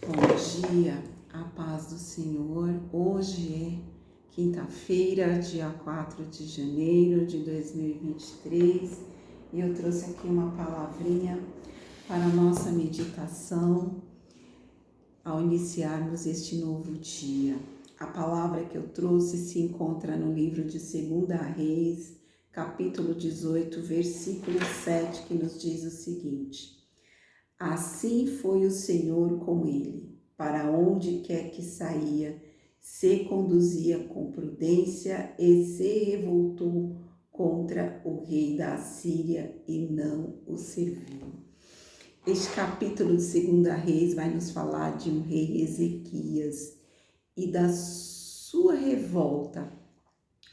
Bom dia, a paz do Senhor. Hoje é quinta-feira, dia 4 de janeiro de 2023 e eu trouxe aqui uma palavrinha para a nossa meditação ao iniciarmos este novo dia. A palavra que eu trouxe se encontra no livro de 2 Reis, capítulo 18, versículo 7, que nos diz o seguinte: Assim foi o Senhor com ele, para onde quer que saía, se conduzia com prudência e se revoltou contra o rei da Assíria e não o serviu. Este capítulo de 2 Reis vai nos falar de um rei Ezequias e da sua revolta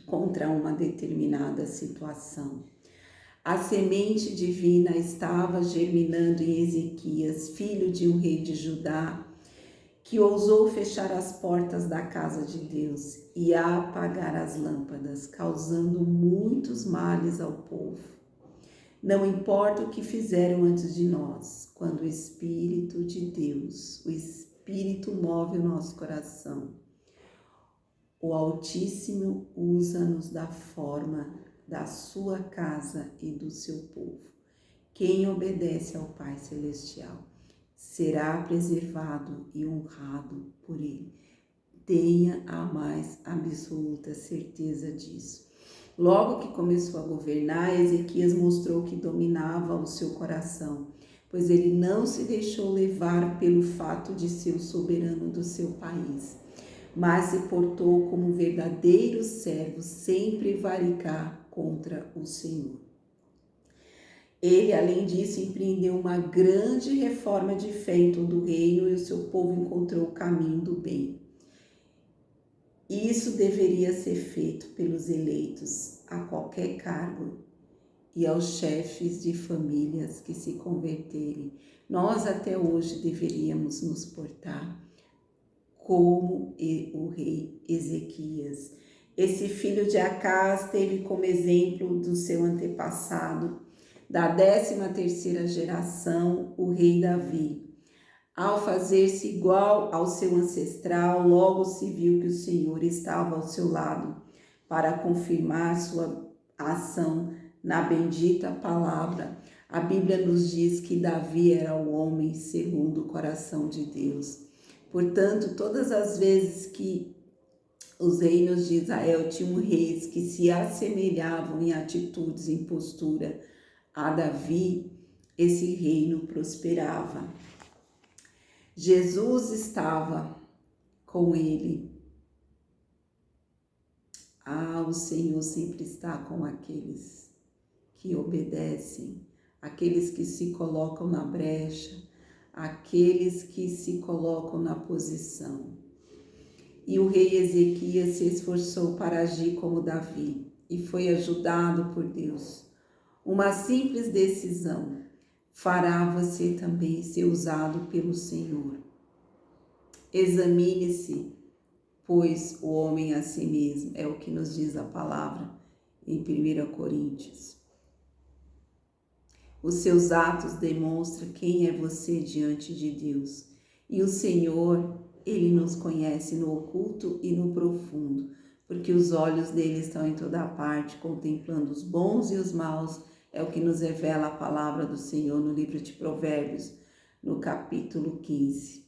contra uma determinada situação. A semente divina estava germinando em Ezequias, filho de um rei de Judá, que ousou fechar as portas da casa de Deus e apagar as lâmpadas, causando muitos males ao povo. Não importa o que fizeram antes de nós, quando o Espírito de Deus, o Espírito move o nosso coração, o Altíssimo usa-nos da forma da sua casa e do seu povo. Quem obedece ao Pai Celestial será preservado e honrado por Ele. Tenha a mais absoluta certeza disso. Logo que começou a governar, Ezequias mostrou que dominava o seu coração, pois ele não se deixou levar pelo fato de ser o soberano do seu país, mas se portou como um verdadeiro servo, sem prevaricar contra o Senhor. Ele, além disso, empreendeu uma grande reforma de fé em todo o reino e o seu povo encontrou o caminho do bem. Isso deveria ser feito pelos eleitos a qualquer cargo e aos chefes de famílias que se converterem. Nós até hoje deveríamos nos portar como o rei Ezequias. Esse filho de Acás teve como exemplo do seu antepassado, da 13ª geração, o rei Davi. Ao fazer-se igual ao seu ancestral, logo se viu que o Senhor estava ao seu lado para confirmar sua ação na bendita palavra. A Bíblia nos diz que Davi era o homem segundo o coração de Deus. Portanto, todas as vezes que os reinos de Israel tinham reis que se assemelhavam em atitudes, em postura a Davi, esse reino prosperava. Jesus estava com ele. O Senhor sempre está com aqueles que obedecem, aqueles que se colocam na brecha, aqueles que se colocam na posição. E o rei Ezequias se esforçou para agir como Davi e foi ajudado por Deus. Uma simples decisão fará você também ser usado pelo Senhor. Examine-se, pois, o homem a si mesmo, é o que nos diz a palavra em 1 Coríntios. Os seus atos demonstram quem é você diante de Deus. E o Senhor, Ele nos conhece no oculto e no profundo, porque os olhos dele estão em toda parte, contemplando os bons e os maus. É o que nos revela a palavra do Senhor no livro de Provérbios, no capítulo 15.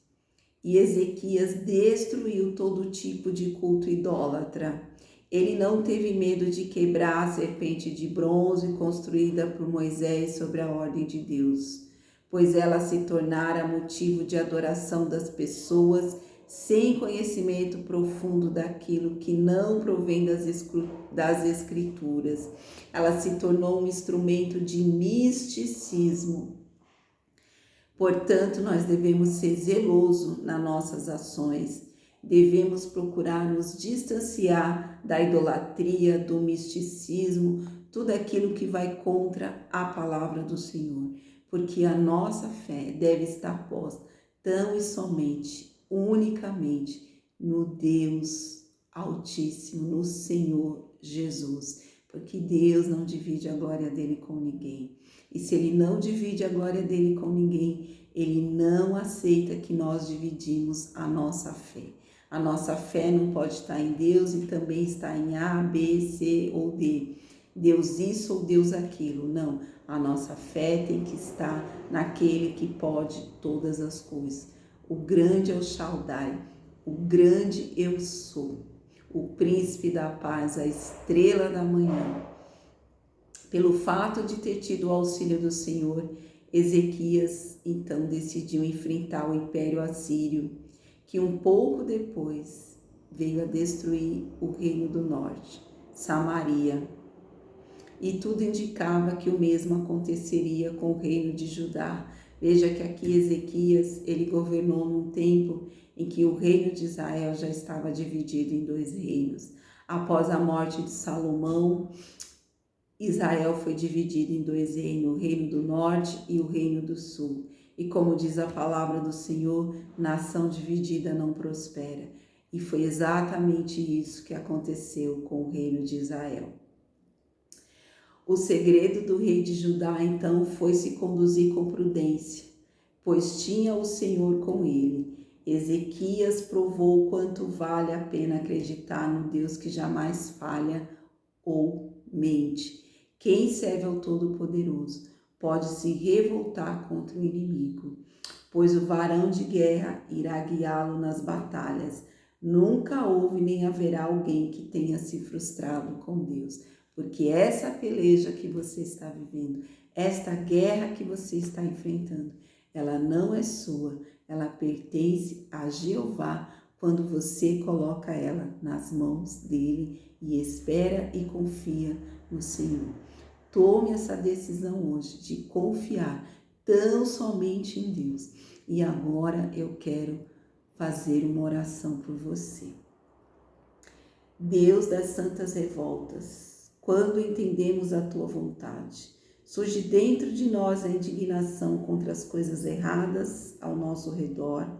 E Ezequias destruiu todo tipo de culto idólatra. Ele não teve medo de quebrar a serpente de bronze construída por Moisés sobre a ordem de Deus, pois ela se tornara motivo de adoração das pessoas sem conhecimento profundo daquilo que não provém das Escrituras. Ela se tornou um instrumento de misticismo. Portanto, nós devemos ser zelosos nas nossas ações. Devemos procurar nos distanciar da idolatria, do misticismo, tudo aquilo que vai contra a palavra do Senhor, porque a nossa fé deve estar posta tão e somente, unicamente, no Deus Altíssimo, no Senhor Jesus, porque Deus não divide a glória dele com ninguém. E se ele não divide a glória dele com ninguém, Ele não aceita que nós dividimos a nossa fé. A nossa fé não pode estar em Deus e também estar em A, B, C ou D. Deus isso ou Deus aquilo. Não, a nossa fé tem que estar naquele que pode todas as coisas. O grande El Shaddai, o grande eu sou, o príncipe da paz, a estrela da manhã. Pelo fato de ter tido o auxílio do Senhor, Ezequias então decidiu enfrentar o Império Assírio, que um pouco depois veio a destruir o Reino do Norte, Samaria. E tudo indicava que o mesmo aconteceria com o Reino de Judá. Veja que aqui Ezequias, ele governou num tempo em que o Reino de Israel já estava dividido em 2 reinos. Após a morte de Salomão, Israel foi dividido em 2 reinos, o Reino do Norte e o Reino do Sul. E como diz a palavra do Senhor, nação dividida não prospera. E foi exatamente isso que aconteceu com o Reino de Israel. O segredo do rei de Judá, então, foi se conduzir com prudência, pois tinha o Senhor com ele. Ezequias provou quanto vale a pena acreditar no Deus que jamais falha ou mente. Quem serve ao Todo-Poderoso pode se revoltar contra o inimigo, pois o varão de guerra irá guiá-lo nas batalhas. Nunca houve nem haverá alguém que tenha se frustrado com Deus, porque essa peleja que você está vivendo, esta guerra que você está enfrentando, ela não é sua, ela pertence a Jeová quando você coloca ela nas mãos dele e espera e confia no Senhor. Tome essa decisão hoje de confiar tão somente em Deus. E agora eu quero fazer uma oração por você. Deus das santas revoltas, quando entendemos a tua vontade, surge dentro de nós a indignação contra as coisas erradas ao nosso redor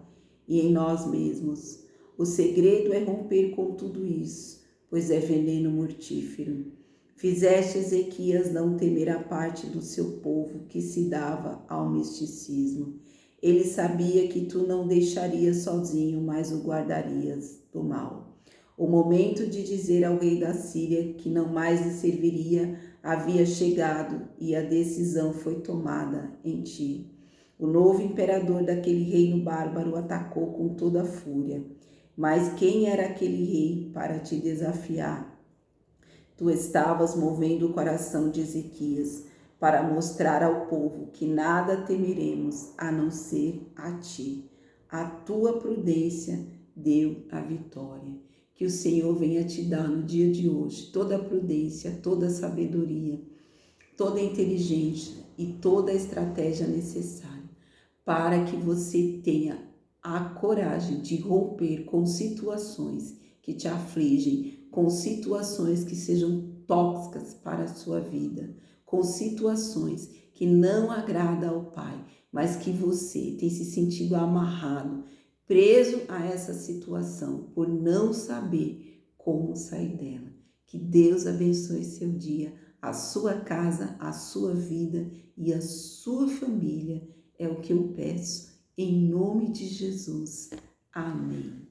e em nós mesmos. O segredo é romper com tudo isso, pois é veneno mortífero. Fizeste Ezequias não temer a parte do seu povo que se dava ao misticismo. Ele sabia que tu não deixarias sozinho, mas o guardarias do mal. O momento de dizer ao rei da Síria que não mais lhe serviria havia chegado e a decisão foi tomada em ti. O novo imperador daquele reino bárbaro atacou com toda a fúria. Mas quem era aquele rei para te desafiar? Tu estavas movendo o coração de Ezequias para mostrar ao povo que nada temeremos a não ser a ti. A tua prudência deu a vitória. Que o Senhor venha te dar no dia de hoje toda a prudência, toda a sabedoria, toda a inteligência e toda a estratégia necessária para que você tenha a coragem de romper com situações que te afligem, com situações que sejam tóxicas para a sua vida, com situações que não agradam ao Pai, mas que você tem se sentido amarrado, preso a essa situação por não saber como sair dela. Que Deus abençoe seu dia, a sua casa, a sua vida e a sua família. É o que eu peço, em nome de Jesus. Amém.